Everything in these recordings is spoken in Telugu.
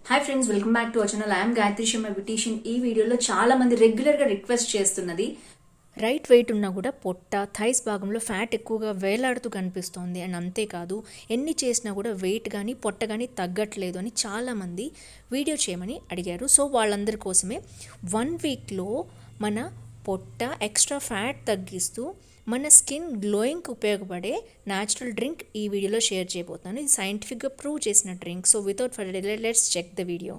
Hi friends, welcome back to our channel. I'm Gayatri Sharma beautician. ఈ వీడియోలో చాలా మంది రెగ్యులర్గా రిక్వెస్ట్ చేస్తున్నది రైట్ వెయిట్ ఉన్నా కూడా పొట్ట థైస్ భాగంలో ఫ్యాట్ ఎక్కువగా వేలాడుతూ కనిపిస్తోంది. అండ్ అంతేకాదు ఎన్ని చేసినా కూడా వెయిట్ కానీ పొట్ట కానీ తగ్గట్లేదు అని చాలామంది వీడియో చేయమని అడిగారు. సో వాళ్ళందరి కోసమే 1 వీక్లో మన పొట్ట ఎక్స్ట్రా ఫ్యాట్ తగ్గిస్తూ మన స్కిన్ గ్లోయింగ్కి ఉపయోగపడే న్యాచురల్ డ్రింక్ ఈ వీడియోలో షేర్ చేయబోతున్నాను. ఇది సైంటిఫిక్గా ప్రూవ్ చేసిన drink. So without further delay let's check the video.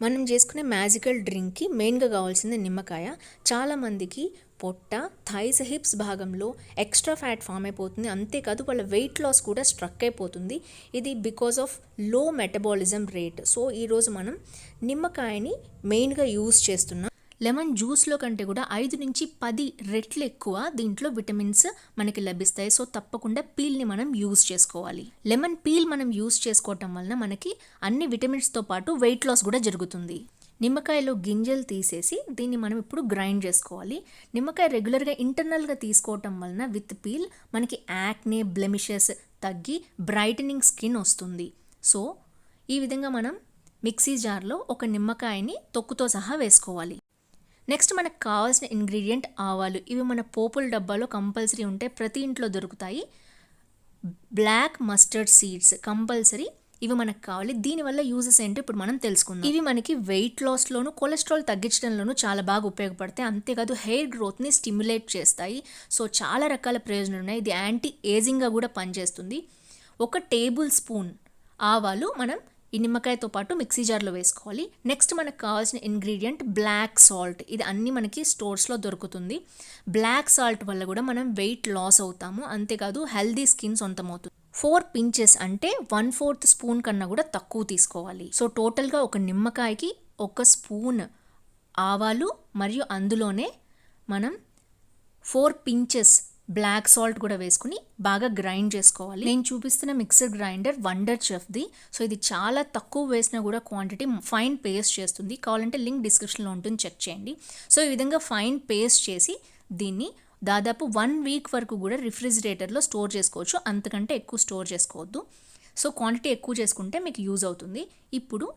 మనం చేసుకునే మ్యాజికల్ డ్రింక్కి మెయిన్గా కావాల్సింది నిమ్మకాయ. చాలామందికి పొట్ట థైస్ హిప్స్ భాగంలో ఎక్స్ట్రా ఫ్యాట్ ఫామ్ అయిపోతుంది. అంతేకాదు వాళ్ళ వెయిట్ లాస్ కూడా స్ట్రక్ అయిపోతుంది. ఇది because of low metabolism rate. So ఈరోజు మనం నిమ్మకాయని మెయిన్గా యూజ్ చేస్తున్నాం. లెమన్ జ్యూస్లో కంటే కూడా 5 నుంచి 10 రెట్లు ఎక్కువ దీంట్లో విటమిన్స్ మనకి లభిస్తాయి. సో తప్పకుండా పీల్ని మనం యూజ్ చేసుకోవాలి. లెమన్ పీల్ మనం యూజ్ చేసుకోవటం వలన మనకి అన్ని విటమిన్స్తో పాటు వెయిట్ లాస్ కూడా జరుగుతుంది. నిమ్మకాయలో గింజలు తీసేసి దీన్ని మనం ఇప్పుడు గ్రైండ్ చేసుకోవాలి. నిమ్మకాయ రెగ్యులర్గా ఇంటర్నల్గా తీసుకోవటం వలన విత్ పీల్ మనకి యాక్నే బ్లెమిషెస్ తగ్గి బ్రైటనింగ్ స్కిన్ వస్తుంది. సో ఈ విధంగా మనం మిక్సీ జార్లో ఒక నిమ్మకాయని తొక్కుతో సహా వేసుకోవాలి. నెక్స్ట్ మనకు కావాల్సిన ఇంగ్రీడియంట్ ఆవాలు. ఇవి మన పోపుల డబ్బాలో కంపల్సరీ ఉంటాయి, ప్రతి ఇంట్లో దొరుకుతాయి. బ్లాక్ మస్టర్డ్ సీడ్స్ కంపల్సరీ, ఇవి మనకు కావాలి. దీనివల్ల యూజెస్ ఏంటో ఇప్పుడు మనం తెలుసుకుందాం. ఇవి మనకి వెయిట్ లాస్లోను కొలెస్ట్రాల్ తగ్గించడంలోనూ చాలా బాగా ఉపయోగపడతాయి. అంతేకాదు హెయిర్ గ్రోత్ని స్టిమ్యులేట్ చేస్తాయి. సో చాలా రకాల ప్రయోజనాలు ఉన్నాయి. ఇది యాంటీ ఏజింగ్గా కూడా పనిచేస్తుంది. 1 టేబుల్ స్పూన్ ఆవాలు మనం ఈ నిమ్మకాయతో పాటు మిక్సీ జార్లో వేసుకోవాలి. నెక్స్ట్ మనకు కావాల్సిన ఇంగ్రీడియంట్ బ్లాక్ సాల్ట్. ఇది అన్నీ మనకి స్టోర్స్లో దొరుకుతుంది. బ్లాక్ సాల్ట్ వల్ల కూడా మనం వెయిట్ లాస్ అవుతాము. అంతేకాదు హెల్దీ స్కిన్ సొంతమవుతుంది. 4 పించెస్ అంటే 1/4 స్పూన్ కన్నా కూడా తక్కువ తీసుకోవాలి. సో టోటల్గా ఒక నిమ్మకాయకి 1 స్పూన్ ఆవాలు మరియు అందులోనే మనం 4 పించెస్ బ్లాక్ సాల్ట్ కూడా వేసుకుని బాగా గ్రైండ్ చేసుకోవాలి. నేను చూపిస్తున్న మిక్సర్ గ్రైండర్ వండర్ చెఫ్ది. సో ఇది చాలా తక్కువ వేసినా కూడా క్వాంటిటీ ఫైన్ పేస్ట్ చేస్తుంది. కావాలంటే లింక్ డిస్క్రిప్షన్లో ఉంటుంది, చెక్ చేయండి. సో ఈ విధంగా ఫైన్ పేస్ట్ చేసి దీన్ని దాదాపు 1 వీక్ వరకు కూడా రిఫ్రిజిరేటర్లో స్టోర్ చేసుకోవచ్చు. అంతకంటే ఎక్కువ స్టోర్ చేసుకోవద్దు. సో క్వాంటిటీ ఎక్కువ చేసుకుంటే మీకు యూజ్ అవుతుంది. ఇప్పుడు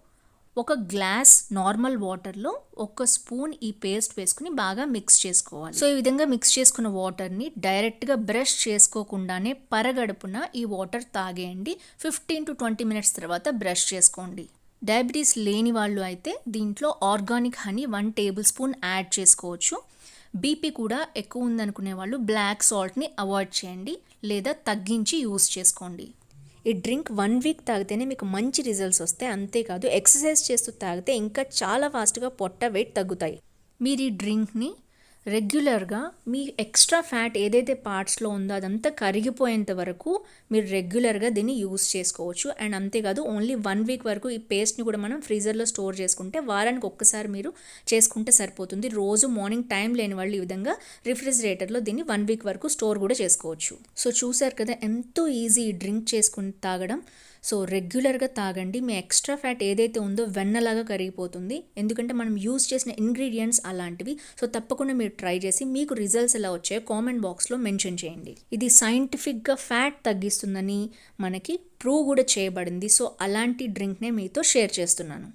1 గ్లాస్ నార్మల్ వాటర్లో 1 స్పూన్ ఈ పేస్ట్ వేసుకుని బాగా మిక్స్ చేసుకోవాలి. సో ఈ విధంగా మిక్స్ చేసుకున్న వాటర్ని డైరెక్ట్గా బ్రష్ చేసుకోకుండానే పరగడుపున ఈ వాటర్ తాగేయండి. 15 to 20 మినిట్స్ తర్వాత బ్రష్ చేసుకోండి. డయాబెటీస్ లేని వాళ్ళు అయితే దీంట్లో organic honey 1 table spoon add చేసుకోవచ్చు. బీపీ కూడా ఎక్కువ ఉందనుకునే వాళ్ళు బ్లాక్ సాల్ట్ని అవాయిడ్ చేయండి లేదా తగ్గించి యూజ్ చేసుకోండి. ఈ డ్రింక్ 1 వీక్ తాగితేనే మీకు మంచి రిజల్ట్స్ వస్తాయి. అంతేకాదు ఎక్సర్సైజ్ చేస్తూ తాగితే ఇంకా చాలా ఫాస్ట్గా పొట్ట వెయిట్ తగ్గుతాయి. మీరు ఈ డ్రింక్ని రెగ్యులర్గా మీ ఎక్స్ట్రా ఫ్యాట్ ఏదైతే పార్ట్స్లో ఉందో అదంతా కరిగిపోయేంత వరకు మీరు రెగ్యులర్గా దీన్ని యూజ్ చేసుకోవచ్చు. అండ్ అంతేకాదు ఓన్లీ 1 వీక్ వరకు ఈ పేస్ట్ని కూడా మనం ఫ్రీజర్లో స్టోర్ చేసుకుంటే వారానికి ఒక్కసారి మీరు చేసుకుంటే సరిపోతుంది. రోజు మార్నింగ్ టైం లేని వాళ్ళు ఈ విధంగా రిఫ్రిజిరేటర్లో దీన్ని 1 వీక్ వరకు స్టోర్ కూడా చేసుకోవచ్చు. సో చూసారు కదా, ఎంతో ఈజీ ఈ డ్రింక్ చేసుకుని తాగడం. సో రెగ్యులర్గా తాగండి. మీ ఎక్స్ట్రా ఫ్యాట్ ఏదైతే ఉందో వెన్నలాగా కరిగిపోతుంది. ఎందుకంటే మనం యూజ్ చేసిన ఇంగ్రీడియంట్స్ అలాంటివి. సో తప్పకుండా మీరు ట్రై చేసి మీకు రిజల్ట్స్ ఎలా వచ్చాయో కామెంట్ బాక్స్లో మెన్షన్ చేయండి. ఇది సైంటిఫిక్గా ఫ్యాట్ తగ్గిస్తుందని మనకి ప్రూవ్ కూడా చేయబడింది. సో అలాంటి డ్రింక్నే మీతో షేర్ చేస్తున్నాను.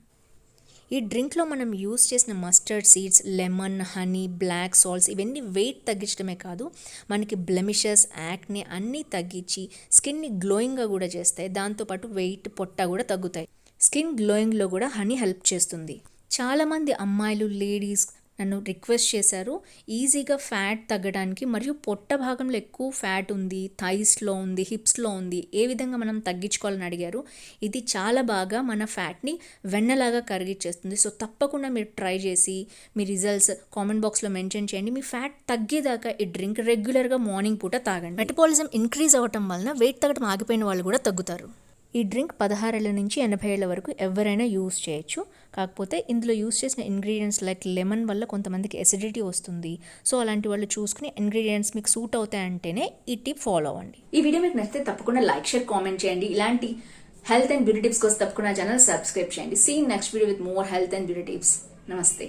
ఈ డ్రింక్లో మనం యూజ్ చేసిన mustard seeds, lemon, honey, black salts ఇవన్నీ వెయిట్ తగ్గించడమే కాదు మనకి బ్లెమిషెస్, యాక్నే అన్నీ తగ్గించి స్కిన్ని గ్లోయింగ్గా కూడా చేస్తాయి. దాంతోపాటు వెయిట్ పొట్ట కూడా తగ్గుతాయి. స్కిన్ గ్లోయింగ్లో కూడా హనీ హెల్ప్ చేస్తుంది. చాలామంది అమ్మాయిలు, లేడీస్ నన్ను రిక్వెస్ట్ చేశారు ఈజీగా ఫ్యాట్ తగ్గడానికి, మరియు పొట్ట భాగంలో ఎక్కువ ఫ్యాట్ ఉంది, థైస్లో ఉంది, హిప్స్లో ఉంది, ఏ విధంగా మనం తగ్గించుకోవాలని అడిగారు. ఇది చాలా బాగా మన ఫ్యాట్ని వెన్నలాగా కరిగిచ్చేస్తుంది. సో తప్పకుండా మీరు ట్రై చేసి మీ రిజల్ట్స్ కామెంట్ బాక్స్లో మెన్షన్ చేయండి. మీ ఫ్యాట్ తగ్గేదాకా ఈ డ్రింక్ రెగ్యులర్గా మార్నింగ్ పూట తాగండి. మెటబాలిజం ఇంక్రీజ్ అవ్వటం వలన వెయిట్ తగ్గడం ఆగిపోయిన వాళ్ళు కూడా తగ్గుతారు. ఈ డ్రింక్ 16 ఏళ్ల నుంచి 80 ఏళ్ల వరకు ఎవరైనా యూజ్ చేయొచ్చు. కాకపోతే ఇందులో యూజ్ చేసిన ఇంగ్రీడియంట్స్ లైక్ లెమన్ వల్ల కొంతమందికి ఎసిడిటీ వస్తుంది. సో అలాంటి వాళ్ళు చూసుకుని ఇంగ్రీడియంట్స్ మీకు సూట్ అవుతాయంటేనే ఈ టిప్ ఫాలో అవ్వండి. ఈ వీడియో మీకు నచ్చితే తప్పకుండా లైక్, షేర్, కామెంట్ చేయండి. ఇలాంటి హెల్త్ అండ్ బ్యూటీ టిప్స్ కోసం తప్పకుండా ఛానల్ సబ్స్క్రైబ్ చేయండి. See next video with more health and beauty tips. నమస్తే.